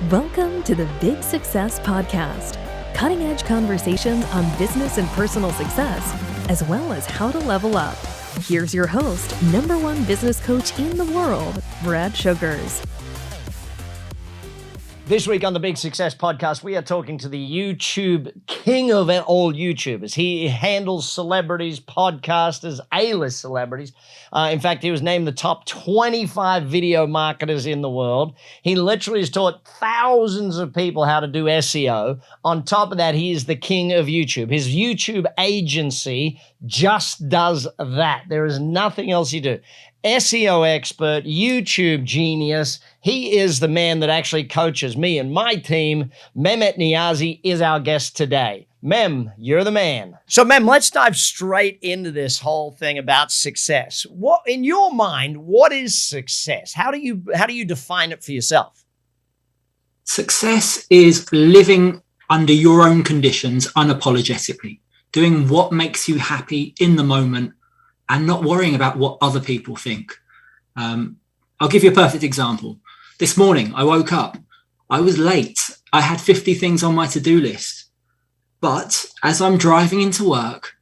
Welcome to the Big Success Podcast, cutting-edge conversations on business and personal success, as well as how to level up. Here's your host, #1 business coach in the world, Brad Sugars. This week on the Big Success Podcast, we are talking to the YouTube king of all YouTubers. He handles celebrities, podcasters, A-list celebrities. In fact, he was named the top 25 video marketers in the world. He literally has taught thousands of people how to do SEO. On top of that, he is the king of YouTube. His YouTube agency just does that. There is nothing else he do. SEO expert, YouTube genius. He is the man that actually coaches me and my team. Niyazi is our guest today. Mem, you're the man. So Mem, let's dive straight into this whole thing about success. What, in your mind, what is success? How do you define it for yourself? Success is living under your own conditions unapologetically, doing what makes you happy in the moment, and not worrying about what other people think. I'll give you a perfect example. This morning, I woke up. I was late. I had 50 things on my to-do list. But as I'm driving into work,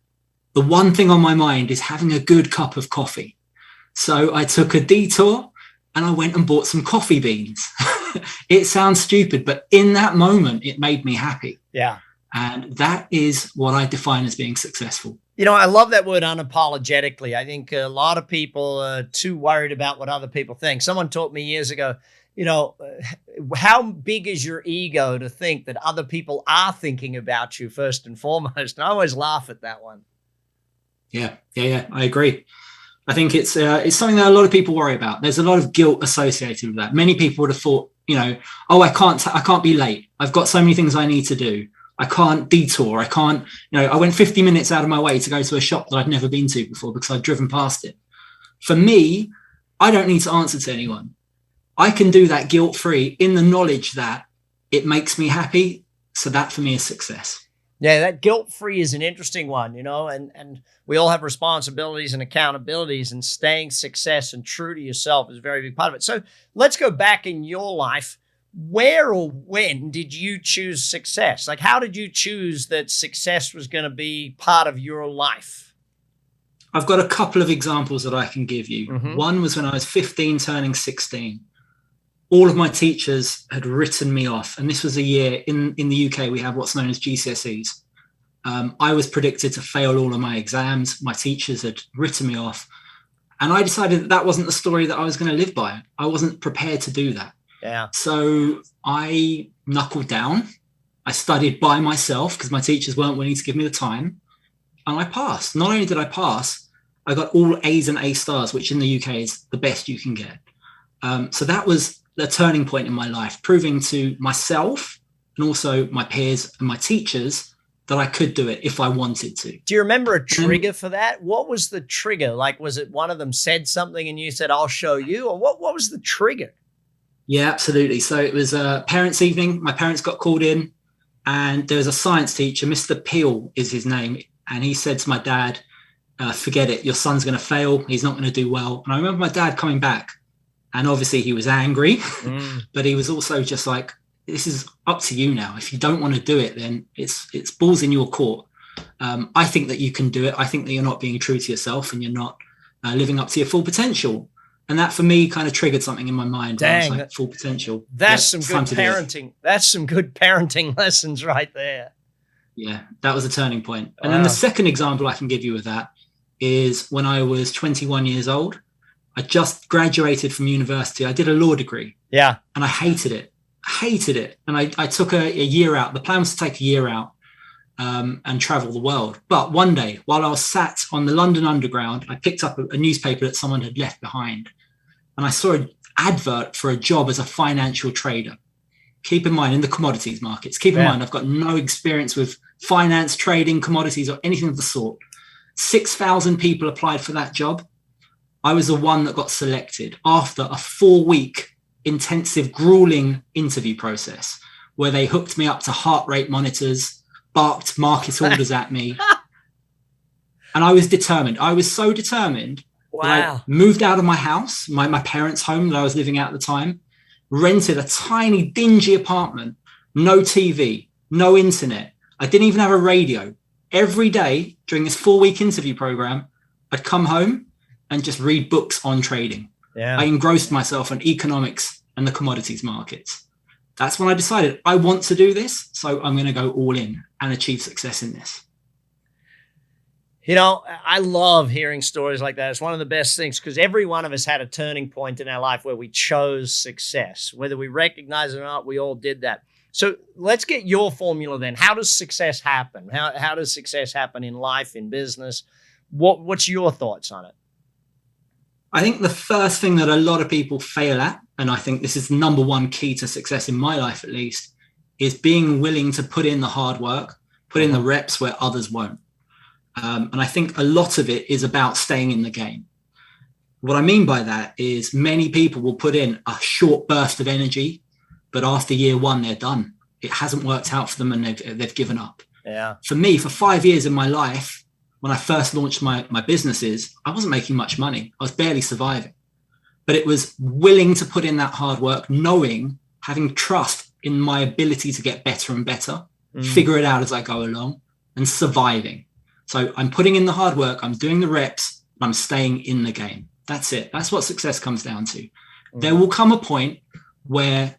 the one thing on my mind is having a good cup of coffee. So I took a detour and I went and bought some coffee beans. It sounds stupid, but in that moment, it made me happy. Yeah. And that is what I define as being successful. You know, I love that word unapologetically. I think a lot of people are too worried about what other people think. Someone taught me years ago, you know, how big is your ego to think that other people are thinking about you first and foremost? And I always laugh at that one. Yeah, I agree. I think it's something that a lot of people worry about. There's a lot of guilt associated with that. Many people would have thought, you know, oh, I can't be late. I've got so many things I need to do. I can't detour. I can't, you know, I went 50 minutes out of my way to go to a shop that I'd never been to before because I'd driven past it. For me, I don't need to answer to anyone. I can do that guilt-free in the knowledge that it makes me happy. So that for me is success. Yeah, that guilt-free is an interesting one, you know, and we all have responsibilities and accountabilities, and staying success and true to yourself is a very big part of it. So let's go back in your life. Where or when did you choose success? Like, how did you choose that success was going to be part of your life? I've got a couple of examples that I can give you. Mm-hmm. One was when I was 15, turning 16. All of my teachers had written me off. And this was a year in the UK, we have what's known as GCSEs. I was predicted to fail all of my exams. My teachers had written me off. And I decided that wasn't the story that I was going to live by. I wasn't prepared to do that. Yeah. So I knuckled down. I studied by myself because my teachers weren't willing to give me the time. And I passed. Not only did I pass, I got all A's and A stars, which in the UK is the best you can get. So that was the turning point in my life, proving to myself and also my peers and my teachers that I could do it if I wanted to. Do you remember a trigger for that? What was the trigger? Like, was it one of them said something and you said, I'll show you? Or what was the trigger? Yeah, absolutely. So it was a parents' evening. My parents got called in and there was a science teacher, Mr. Peel is his name. And he said to my dad, forget it. Your son's going to fail. He's not going to do well. And I remember my dad coming back and obviously he was angry, but he was also just like, this is up to you now. If you don't want to do it, then it's balls in your court. I think that you can do it. I think that you're not being true to yourself and you're not living up to your full potential. And that for me kind of triggered something in my mind. Dang, like, full potential. That's some good parenting. That's some good parenting lessons right there. Yeah, that was a turning point. And then the second example I can give you of that is when I was 21 years old. I just graduated from university. I did a law degree. Yeah. And I hated it. And I took a year out. The plan was to take a year out and travel the world. But one day, while I was sat on the London Underground, I picked up a newspaper that someone had left behind. And I saw an advert for a job as a financial trader. Keep in mind, in the commodities markets, keep in mind, I've got no experience with finance, trading, commodities, or anything of the sort. 6,000 people applied for that job. I was the one that got selected after a 4-week intensive, grueling interview process where they hooked me up to heart rate monitors, barked market orders at me. And I was determined. I was so determined. Wow. I moved out of my house, my parents' home that I was living at the time. rented a tiny, dingy apartment, no TV, no internet. I didn't even have a radio. Every day during this 4-week interview program, I'd come home and just read books on trading. Yeah. I engrossed myself in economics and the commodities markets. That's when I decided I want to do this. So I'm going to go all in and achieve success in this. You know, I love hearing stories like that. It's one of the best things because every one of us had a turning point in our life where we chose success. Whether we recognize it or not, we all did that. So let's get your formula then. How does success happen? How does success happen in life, in business? What's your thoughts on it? I think the first thing that a lot of people fail at, and I think this is the number one key to success in my life at least, is being willing to put in the hard work, put in the reps where others won't. And I think a lot of it is about staying in the game. What I mean by that is many people will put in a short burst of energy, but after year one, they're done. It hasn't worked out for them and they've given up. Yeah. For me, for 5 years in my life, when I first launched my businesses, I wasn't making much money. I was barely surviving. But it was willing to put in that hard work, knowing, having trust in my ability to get better and better, figure it out as I go along, and surviving. So I'm putting in the hard work, I'm doing the reps, I'm staying in the game. That's it. That's what success comes down to. There will come a point where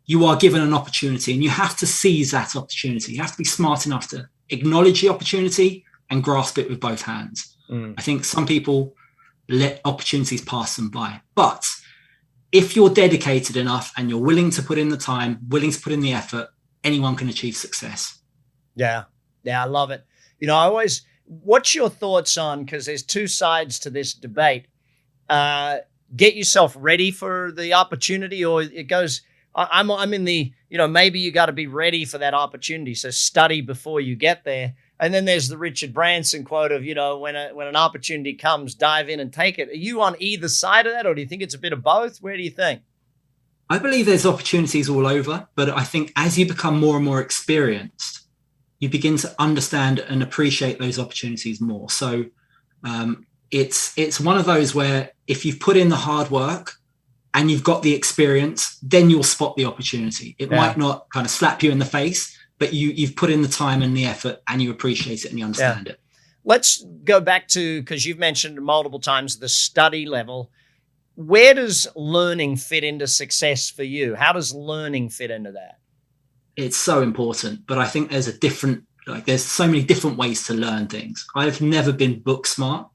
you are given an opportunity and you have to seize that opportunity. You have to be smart enough to acknowledge the opportunity and grasp it with both hands. I think some people let opportunities pass them by. But if you're dedicated enough and you're willing to put in the time, willing to put in the effort, anyone can achieve success. Yeah. Yeah, I love it. You know, what's your thoughts on, because there's two sides to this debate, get yourself ready for the opportunity, or it goes, I'm in the, you know, maybe you got to be ready for that opportunity. So study before you get there. And then there's the Richard Branson quote of, you know, when an opportunity comes, dive in and take it. Are you on either side of that, or do you think it's a bit of both? Where do you think? I believe there's opportunities all over, but I think as you become more and more experienced, you begin to understand and appreciate those opportunities more. So it's one of those where if you've put in the hard work and you've got the experience, then you'll spot the opportunity. It might not kind of slap you in the face, but you've put in the time and the effort and you appreciate it and you understand it. Let's go back to, because you've mentioned multiple times, the study level. Where does learning fit into success for you? How does learning fit into that? It's so important, but I think there's there's so many different ways to learn things. I've never been book smart.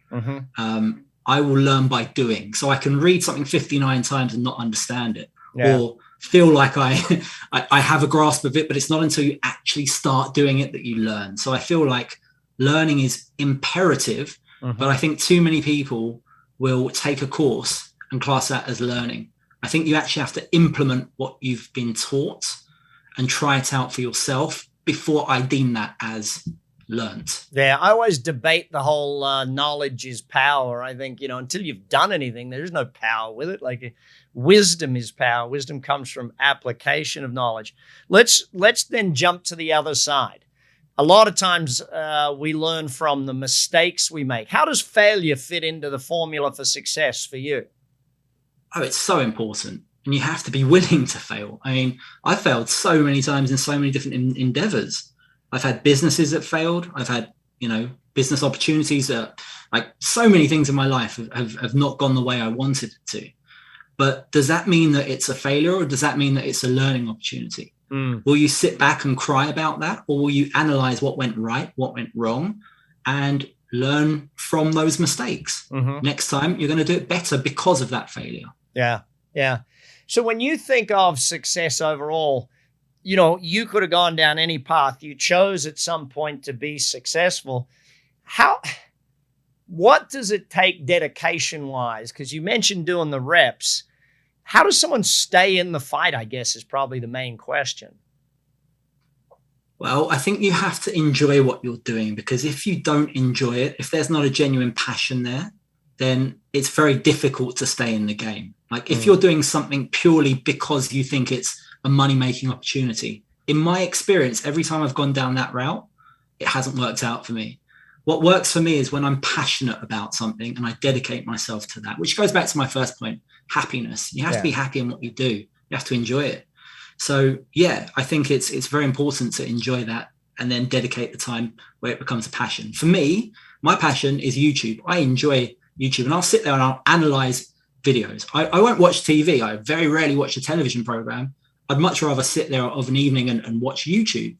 I will learn by doing. So I can read something 59 times and not understand it, or feel like I have a grasp of it, but it's not until you actually start doing it that you learn. So I feel like learning is imperative, but I think too many people will take a course and class that as learning. I think you actually have to implement what you've been taught and try it out for yourself before I deem that as learnt. Yeah, I always debate the whole knowledge is power. I think, you know, until you've done anything, there's no power with it. Like wisdom is power. Wisdom comes from application of knowledge. Let's then jump to the other side. A lot of times we learn from the mistakes we make. How does failure fit into the formula for success for you? Oh, it's so important. And you have to be willing to fail. I mean, I failed so many times in so many different endeavors. I've had businesses that failed. I've had, you know, business opportunities that, like, so many things in my life have not gone the way I wanted it to. But does that mean that it's a failure, or does that mean that it's a learning opportunity? Will you sit back and cry about that, or will you analyze what went right, what went wrong, and learn from those mistakes? Next time, you're going to do it better because of that failure. Yeah. Yeah. So when you think of success overall, you know, you could have gone down any path. You chose at some point to be successful. What does it take dedication-wise? Because you mentioned doing the reps. How does someone stay in the fight, I guess, is probably the main question. Well, I think you have to enjoy what you're doing, because if you don't enjoy it, if there's not a genuine passion there, then it's very difficult to stay in the game. Like if you're doing something purely because you think it's a money-making opportunity, in my experience, every time I've gone down that route, it hasn't worked out for me. What works for me is when I'm passionate about something and I dedicate myself to that, which goes back to my first point, happiness. You have to be happy in what you do. You have to enjoy it. So yeah, I think it's very important to enjoy that and then dedicate the time where it becomes a passion. For me, my passion is YouTube. I enjoy YouTube, and I'll sit there and I'll analyze videos. I won't watch TV. I very rarely watch a television program. I'd much rather sit there of an evening and watch YouTube.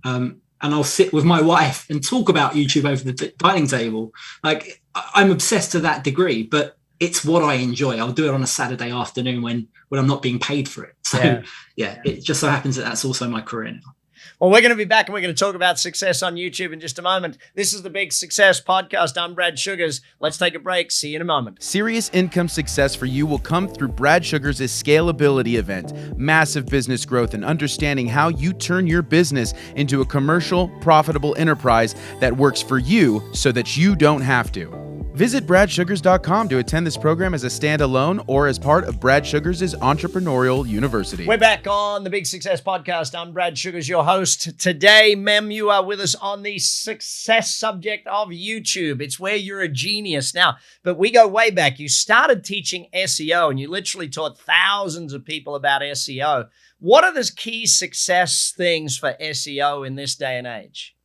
And I'll sit with my wife and talk about YouTube over the dining table. Like, I'm obsessed to that degree, but it's what I enjoy. I'll do it on a Saturday afternoon when I'm not being paid for it. So yeah, it just so happens that that's also my career now. Well, we're going to be back and we're going to talk about success on YouTube in just a moment. This is the Big Success Podcast. I'm Brad Sugars. Let's take a break. See you in a moment. Serious income success for you will come through Brad Sugars' scalability event, massive business growth, and understanding how you turn your business into a commercial, profitable enterprise that works for you so that you don't have to. Visit bradsugars.com to attend this program as a standalone or as part of Brad Sugars' Entrepreneurial University. We're back on the Big Success Podcast. I'm Brad Sugars, your host. Today, Mem, you are with us on the success subject of YouTube. It's where you're a genius now. But we go way back. You started teaching SEO and you literally taught thousands of people about SEO. What are the key success things for SEO in this day and age?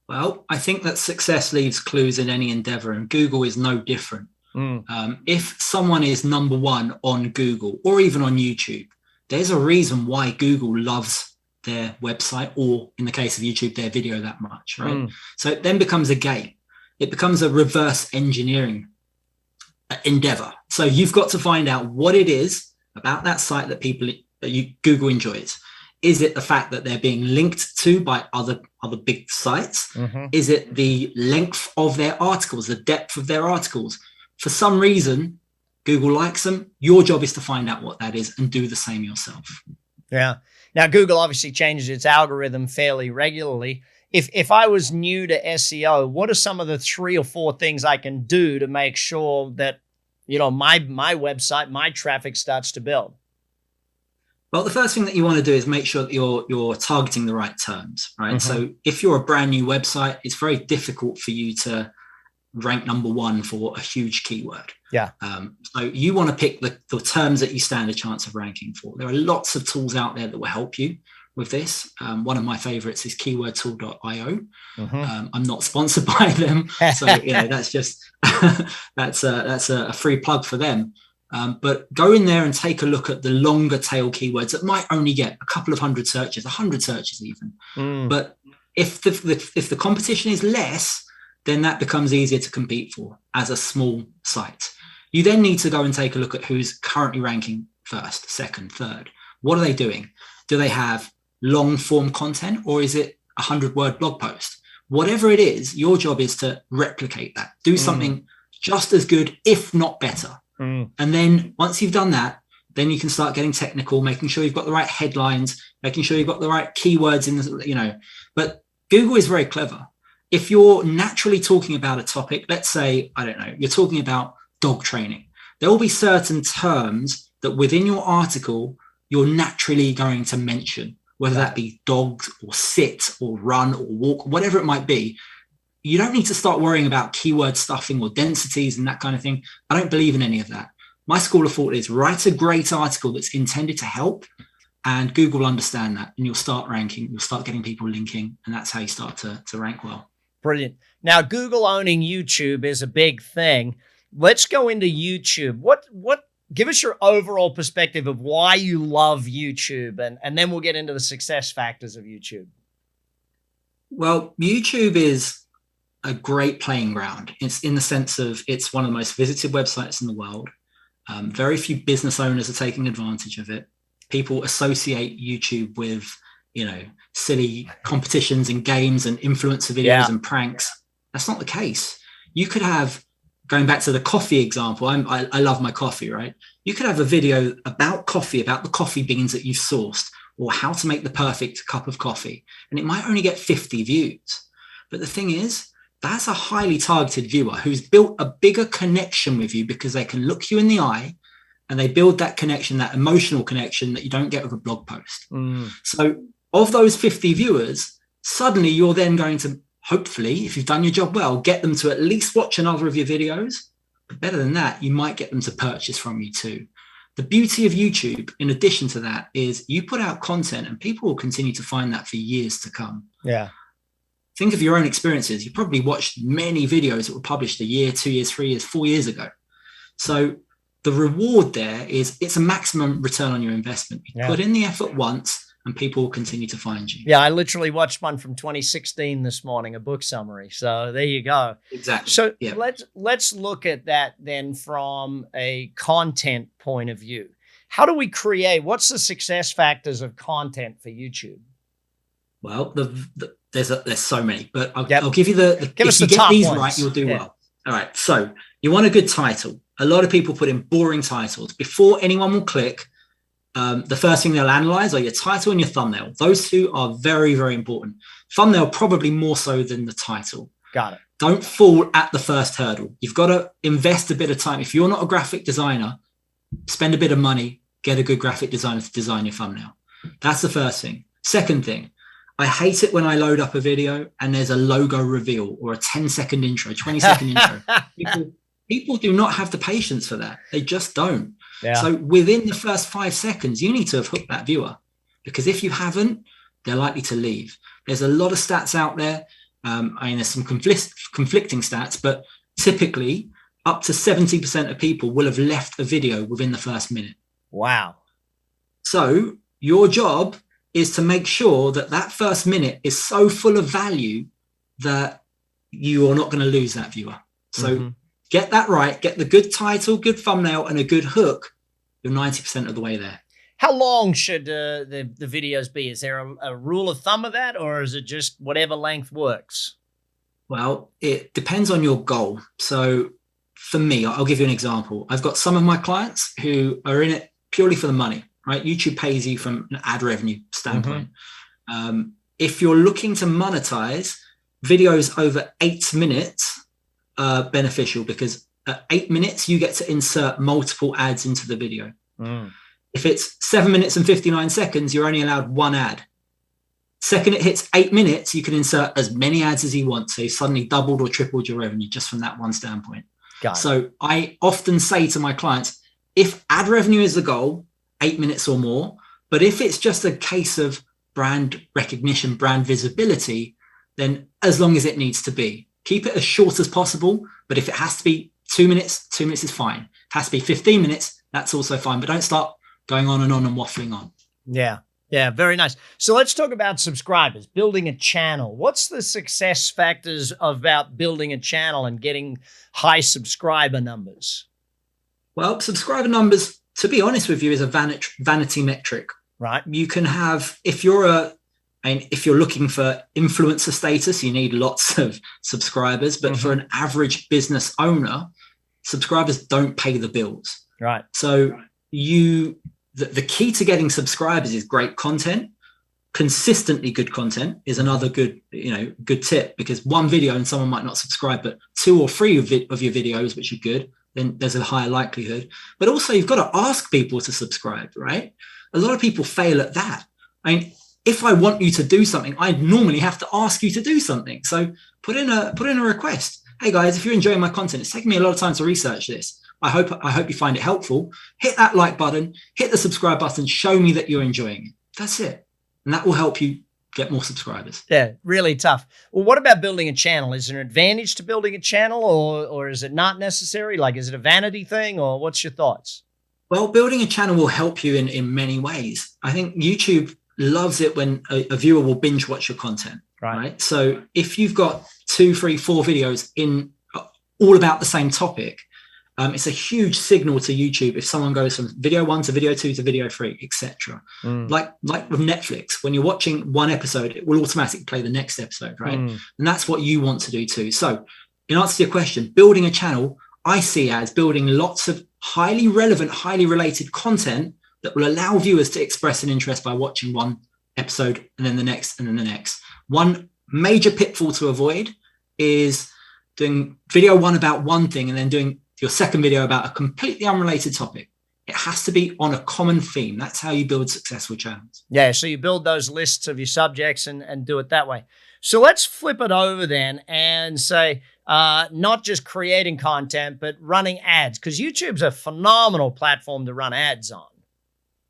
Well, I think that success leaves clues in any endeavor, and Google is no different. If someone is number one on Google or even on YouTube, there's a reason why Google loves their website, or in the case of YouTube, their video that much, right? So it then becomes a game. It becomes a reverse engineering endeavor. So you've got to find out what it is about that site that Google enjoys. Is it the fact that they're being linked to by other big sites? Is it the length of their articles, the depth of their articles? For some reason, Google likes them. Your job is to find out what that is and do the same yourself. Yeah. Now, Google obviously changes its algorithm fairly regularly. If I was new to SEO, what are some of the 3 or 4 things I can do to make sure that, my website, my traffic starts to build? Well, the first thing that you want to do is make sure that you're targeting the right terms, right? So if you're a brand new website, it's very difficult for you to rank number one for a huge keyword. Yeah. So you want to pick the terms that you stand a chance of ranking for. There are lots of tools out there that will help you with this. One of my favorites is keywordtool.io. I'm not sponsored by them. So, that's just, that's a free plug for them. But go in there and take a look at the longer tail keywords that might only get a couple of 100 searches, 100 searches even. But if the competition is less, then that becomes easier to compete for as a small site. You then need to go and take a look at who's currently ranking first, second, third. What are they doing? Do they have long form content, or is it a 100-word blog post? Whatever it is, your job is to replicate that. Do something just as good, if not better. And then once you've done that, then you can start getting technical, making sure you've got the right headlines, making sure you've got the right keywords in the, but Google is very clever. If you're naturally talking about a topic, let's say, I don't know, you're talking about dog training, there will be certain terms that within your article, you're naturally going to mention, whether that be dogs or sit or run or walk, whatever it might be. You don't need to start worrying about keyword stuffing or densities and that kind of thing. I don't believe in any of that. My school of thought is write a great article that's intended to help, and Google will understand that, and you'll start ranking, you'll start getting people linking, and that's how you start to rank well. Brilliant. Now, Google owning YouTube is a big thing. Let's go into YouTube. Give us your overall perspective of why you love YouTube, and then we'll get into the success factors of YouTube. Well, YouTube is a great playing ground. It's in the sense of it's one of the most visited websites in the world. Very few business owners are taking advantage of it. People associate YouTube with, silly competitions and games and influencer videos and pranks. That's not the case. You could have, going back to the coffee example, I love my coffee, right? You could have a video about coffee, about the coffee beans that you've sourced, or how to make the perfect cup of coffee. And it might only get 50 views. But the thing is, that's a highly targeted viewer who's built a bigger connection with you because they can look you in the eye and they build that connection, that emotional connection that you don't get with a blog post. So of those 50 viewers, suddenly you're then going to, hopefully, if you've done your job well, get them to at least watch another of your videos. But better than that, you might get them to purchase from you too. the beauty of YouTube, in addition to that, is you put out content and people will continue to find that for years to come. Yeah. Think of your own experiences. You probably watched many videos that were published a year, 2 years, 3 years, 4 years ago. So the reward there is it's a maximum return on your investment. You put in the effort once and people will continue to find you. Yeah, I literally watched one from 2016 this morning, a book summary. So there you go. Exactly. So let's look at that then from a content point of view. How do we create? What's the success factors of content for YouTube? Well, there's so many, but I'll give you the give us the top these ones. Right, you'll do well. All right. So you want a good title. A lot of people put in boring titles. Before anyone will click, the first thing they'll analyze are your title and your thumbnail. Those two are very, very important. Thumbnail probably more so than the title. Got it. Don't fall at the first hurdle. You've got to invest a bit of time. If you're not a graphic designer, spend a bit of money, get a good graphic designer to design your thumbnail. That's the first thing. Second thing, I hate it when I load up a video and there's a logo reveal or a 10-second intro, 20-second intro. People do not have the patience for that. They just don't. Yeah. So within the first 5 seconds, you need to have hooked that viewer, because if you haven't, they're likely to leave. There's a lot of stats out there. I mean, there's some conflicting stats, but typically up to 70% of people will have left a video within the first minute. Wow. So your job is to make sure that that first minute is so full of value that you are not going to lose that viewer. So get that right, get the good title, good thumbnail, and a good hook. You're 90% of the way there. How long should the videos be? Is there a rule of thumb of that, or is it just whatever length works? Well, it depends on your goal. So for me, I'll give you an example. I've got some of my clients who are in it purely for the money, right? YouTube pays you from an ad revenue standpoint. If you're looking to monetize, videos over 8 minutes are beneficial, because at 8 minutes, you get to insert multiple ads into the video. If it's 7 minutes and 59 seconds, you're only allowed one ad. Second it hits 8 minutes, you can insert as many ads as you want. So you suddenly doubled or tripled your revenue just from that one standpoint. So I often say to my clients, if ad revenue is the goal, 8 minutes or more, but if it's just a case of brand recognition, brand visibility, then as long as it needs to be. Keep it as short as possible, but if it has to be 2 minutes, 2 minutes is fine. If it has to be 15 minutes, that's also fine, but don't start going on and waffling on. Yeah, very nice. So let's talk about subscribers, building a channel. What's the success factors about building a channel and getting high subscriber numbers? Well, subscriber numbers, to be honest with you, is a vanity metric. Right. You can have, if you're looking for influencer status, you need lots of subscribers, but for an average business owner, subscribers don't pay the bills. Right. So the key to getting subscribers is great content. Consistently good content is another good tip, because one video and someone might not subscribe, but 2 or 3 of your videos, which are good, then there's a higher likelihood. But also you've got to ask people to subscribe, right? A lot of people fail at that. I mean, if I want you to do something, I normally have to ask you to do something. So put in a request. Hey guys, if you're enjoying my content, it's taking me a lot of time to research this. I hope you find it helpful. Hit that like button, hit the subscribe button, show me that you're enjoying it. That's it. And that will help you get more subscribers. Yeah, really tough. Well, what about building a channel? Is there an advantage to building a channel, or is it not necessary? Like, is it a vanity thing, or what's your thoughts? Well, building a channel will help you in many ways. I think YouTube loves it when a viewer will binge watch your content. Right. So if you've got 2, 3, 4 videos in all about the same topic, it's a huge signal to YouTube if someone goes from video 1 to video 2 to video 3, etc. Like with Netflix, when you're watching one episode, it will automatically play the next episode, right? And that's what you want to do too. So in answer to your question, building a channel, I see as building lots of highly relevant, highly related content that will allow viewers to express an interest by watching one episode and then the next and then the next. One major pitfall to avoid is doing video 1 about one thing and then doing your second video about a completely unrelated topic. It has to be on a common theme. That's how you build successful channels. Yeah, so you build those lists of your subjects and do it that way. So let's flip it over then and say, not just creating content, but running ads, because YouTube's a phenomenal platform to run ads on.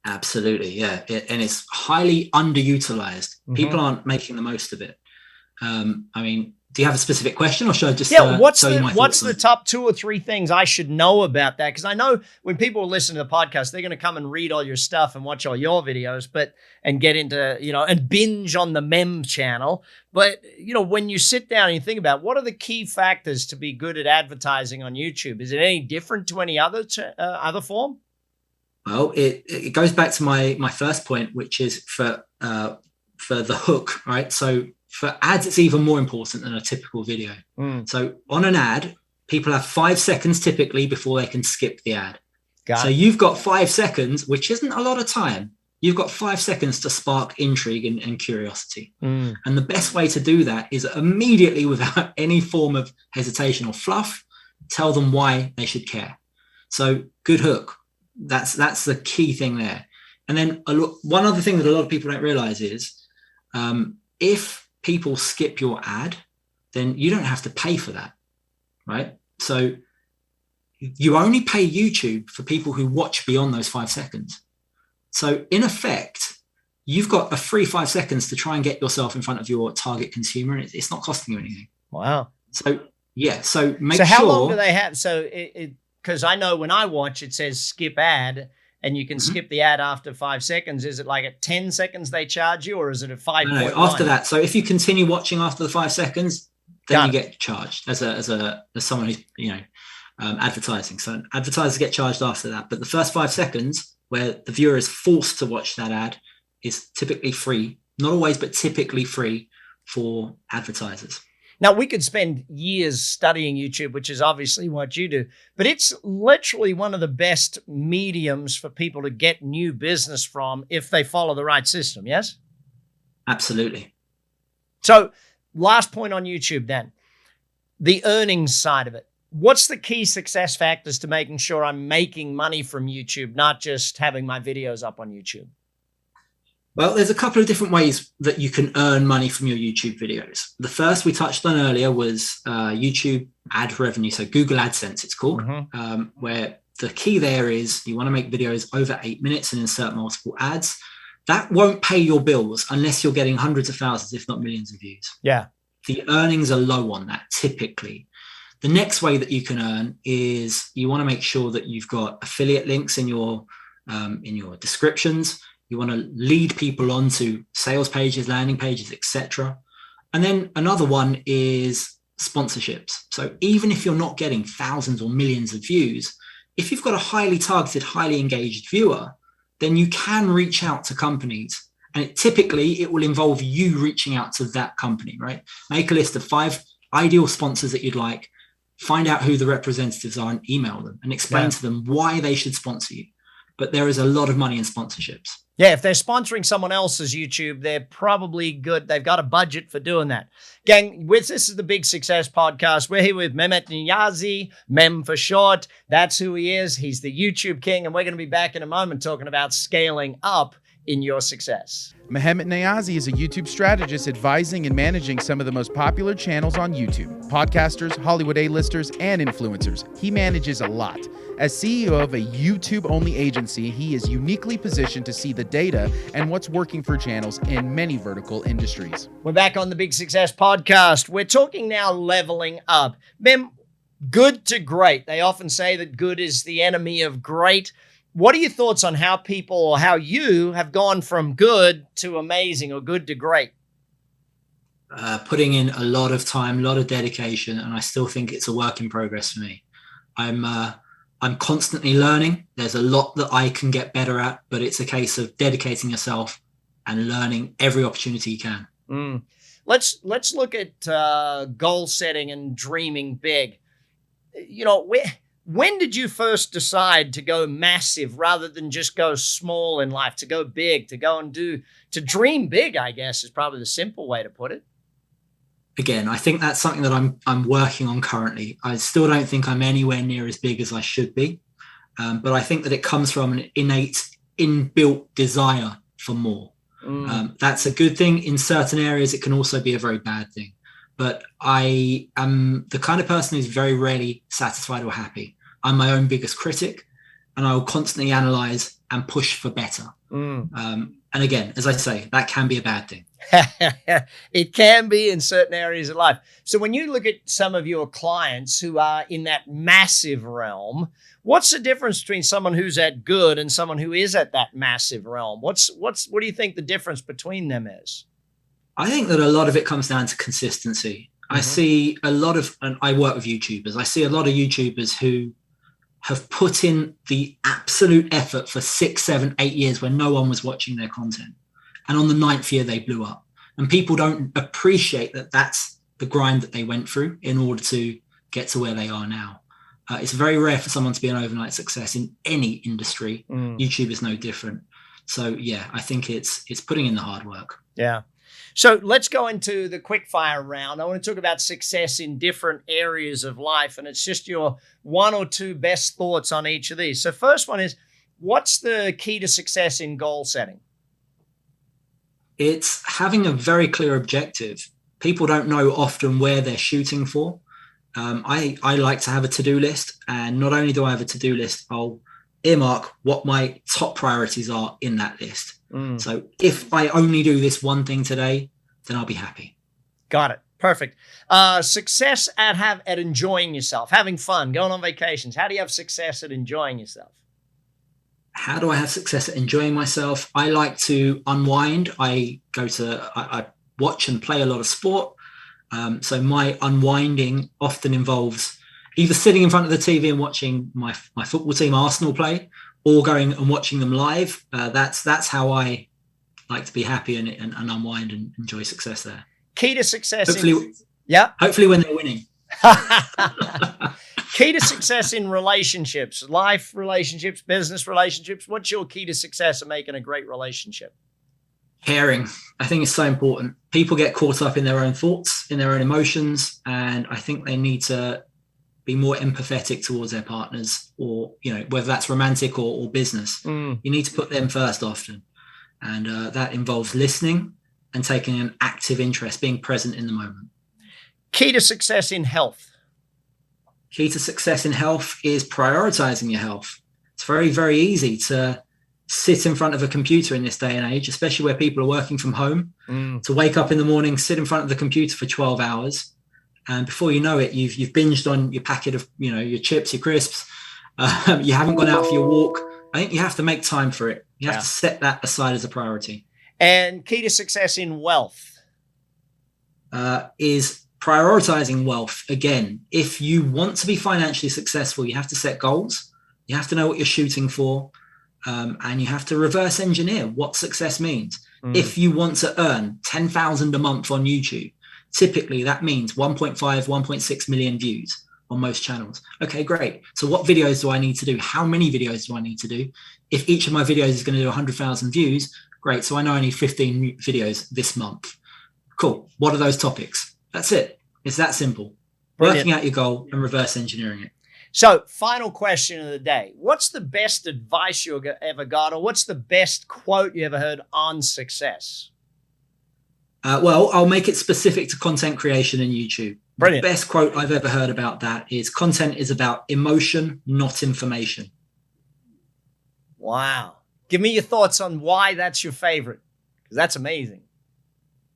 Absolutely, yeah. And it's highly underutilized. People aren't making the most of it. I mean, do you have a specific question, or should I just what's tell you my what's thoughts the top 2 or 3 things I should know about that? Because I know when people listen to the podcast, they're going to come and read all your stuff and watch all your videos, and get into, and binge on the mem channel. But, when you sit down and you think about what are the key factors to be good at advertising on YouTube? Is it any different to any other form? Well, it goes back to my first point, which is for the hook, right? So for ads, it's even more important than a typical video. So on an ad, people have 5 seconds typically before they can skip the ad. So you've got 5 seconds, which isn't a lot of time. You've got 5 seconds to spark intrigue and curiosity. And the best way to do that is immediately, without any form of hesitation or fluff, tell them why they should care. So good hook. That's the key thing there. And then one other thing that a lot of people don't realize is if people skip your ad, then you don't have to pay for that, right? So you only pay YouTube for people who watch beyond those 5 seconds. So in effect, you've got a free 5 seconds to try and get yourself in front of your target consumer, and it's not costing you anything. Wow. So yeah, so how long do they have? So because I know when I watch, it says skip ad, and you can skip the ad after 5 seconds. Is it like at 10 seconds they charge you, or is it at 5? No, after that. So if you continue watching after the 5 seconds, then you get charged as someone who's advertising. So advertisers get charged after that. But the first 5 seconds, where the viewer is forced to watch that ad, is typically free. Not always, but typically free for advertisers. Now, we could spend years studying YouTube, which is obviously what you do, but it's literally one of the best mediums for people to get new business from if they follow the right system, yes? Absolutely. So last point on YouTube then, the earnings side of it. What's the key success factors to making sure I'm making money from YouTube, not just having my videos up on YouTube? Well, there's a couple of different ways that you can earn money from your YouTube videos. The first we touched on earlier was YouTube ad revenue. So Google AdSense, it's called, where the key there is you want to make videos over 8 minutes and insert multiple ads. That won't pay your bills unless you're getting hundreds of thousands, if not millions of views. Yeah. The earnings are low on that typically. The next way that you can earn is you want to make sure that you've got affiliate links in your descriptions. You want to lead people onto sales pages, landing pages, etc. And then another one is sponsorships. So even if you're not getting thousands or millions of views, if you've got a highly targeted, highly engaged viewer, then you can reach out to companies. And typically it will involve you reaching out to that company, right? Make a list of 5 ideal sponsors that you'd like, find out who the representatives are and email them and explain to them why they should sponsor you. But there is a lot of money in sponsorships. Yeah, if they're sponsoring someone else's YouTube, they're probably good. They've got a budget for doing that. Gang, this is the Big Success Podcast. We're here with Mehmet Niyazi, Mem for short. That's who he is. He's the YouTube king, and we're going to be back in a moment talking about scaling up in your success. Mehmet Niyazi is a YouTube strategist advising and managing some of the most popular channels on YouTube. Podcasters, Hollywood A-listers, and influencers. He manages a lot. As CEO of a YouTube-only agency, he is uniquely positioned to see the data and what's working for channels in many vertical industries. We're back on the Big Success Podcast. We're talking now leveling up. Mem, good to great. They often say that good is the enemy of great. What are your thoughts on how people or how you have gone from good to amazing or good to great? Putting in a lot of time, a lot of dedication, and I still think it's a work in progress for me. I'm constantly learning. There's a lot that I can get better at, but it's a case of dedicating yourself and learning every opportunity you can. Let's look at goal setting and dreaming big. You know, when did you first decide to go massive rather than just go small in life, to go big, to dream big, I guess, is probably the simple way to put it. Again, I think that's something that I'm working on currently. I still don't think I'm anywhere near as big as I should be. But I think that it comes from an innate, inbuilt desire for more. That's a good thing. In certain areas, it can also be a very bad thing. But I am the kind of person who's very rarely satisfied or happy. I'm my own biggest critic, and I will constantly analyze and push for better. And again, as I say, that can be a bad thing. It can be in certain areas of life. So when you look at some of your clients who are in that massive realm, what's the difference between someone who's at good and someone who is at that massive realm? What do you think the difference between them is? I think that a lot of it comes down to consistency. I see a lot of, and I work with YouTubers, I see a lot of YouTubers who have put in the absolute effort for 6, 7, 8 years when no one was watching their content. And on the 9th year, they blew up. And people don't appreciate that that's the grind that they went through in order to get to where they are now. It's very rare for someone to be an overnight success in any industry. YouTube is no different. So yeah, I think it's putting in the hard work. Yeah. So let's go into the quick fire round. I want to talk about success in different areas of life, and it's just your 1 or 2 best thoughts on each of these. So first one is, what's the key to success in goal setting? It's having a very clear objective. People don't know often where they're shooting for. I like to have a to-do list, and not only do I have a to-do list, I'll earmark what my top priorities are in that list. So if I only do this one thing today, then I'll be happy. Got it. Perfect. Success at enjoying yourself, having fun, going on vacations. How do you have success at enjoying yourself? How do I have success at enjoying myself? I like to unwind. I watch and play a lot of sport. So my unwinding often involves either sitting in front of the TV and watching my football team, Arsenal, play, or going and watching them live. That's how I like to be happy and unwind and enjoy success there. Key to success. Hopefully when they're winning. Key to success in relationships, life relationships, business relationships. What's your key to success in making a great relationship? Caring. I think it's so important. People get caught up in their own thoughts, in their own emotions, and I think they need to be more empathetic towards their partners, or whether that's romantic or business. You need to put them first often, and that involves listening and taking an active interest, being present in the moment. Key to success in health. Key to success in health is prioritizing your health. It's very, very easy to sit in front of a computer in this day and age, especially where people are working from home, to wake up in the morning, sit in front of the computer for 12 hours. And before you know it, you've binged on your packet of, your chips, your crisps. You haven't gone out for your walk. I think you have to make time for it. You have to set that aside as a priority. And key to success in wealth is prioritizing wealth. Again, if you want to be financially successful, you have to set goals. You have to know what you're shooting for. And you have to reverse engineer what success means. If you want to earn 10,000 a month on YouTube, typically that means 1.5, 1.6 million views on most channels. Okay, great. So what videos do I need to do? How many videos do I need to do? If each of my videos is going to do 100,000 views, great. So I know I need 15 videos this month. Cool. What are those topics? That's it. It's that simple. Brilliant. Working out your goal and reverse engineering it. So, final question of the day. What's the best advice you ever got, or what's the best quote you ever heard on success? Well, I'll make it specific to content creation and YouTube. Brilliant. The best quote I've ever heard about that is, content is about emotion, not information. Wow. Give me your thoughts on why that's your favorite, because that's amazing.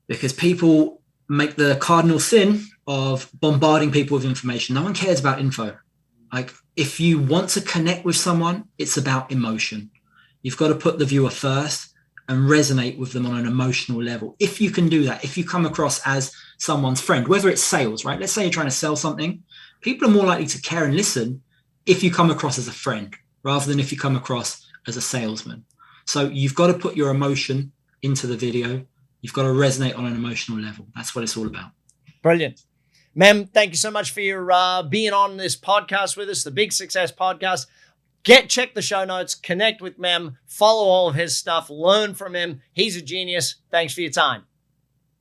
Because people make the cardinal sin of bombarding people with information. No one cares about info. Like, if you want to connect with someone, it's about emotion. You've got to put the viewer first and resonate with them on an emotional level. If you can do that, if you come across as someone's friend, whether it's sales, right? Let's say you're trying to sell something. People are more likely to care and listen if you come across as a friend rather than if you come across as a salesman. So you've got to put your emotion into the video. You've got to resonate on an emotional level. That's what it's all about. Brilliant. Mem, thank you so much for your being on this podcast with us, the Big Success Podcast. Check the show notes, connect with Mem, follow all of his stuff, learn from him. He's a genius. Thanks for your time.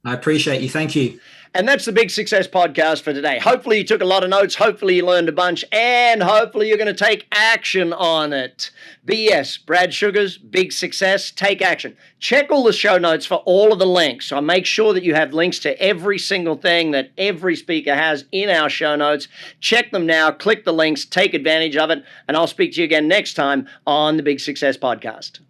I appreciate you. Thank you. And that's the Big Success Podcast for today. Hopefully you took a lot of notes. Hopefully you learned a bunch. And hopefully you're going to take action on it. BS, Brad Sugar's Big Success. Take action. Check all the show notes for all of the links. So make sure that you have links to every single thing that every speaker has in our show notes. Check them now. Click the links. Take advantage of it. And I'll speak to you again next time on the Big Success Podcast.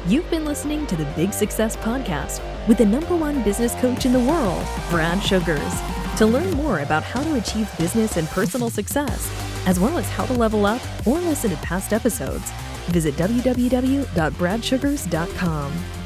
You've been listening to the Big Success Podcast with the #1 business coach in the world, Brad Sugars. To learn more about how to achieve business and personal success, as well as how to level up or listen to past episodes, visit www.bradsugars.com.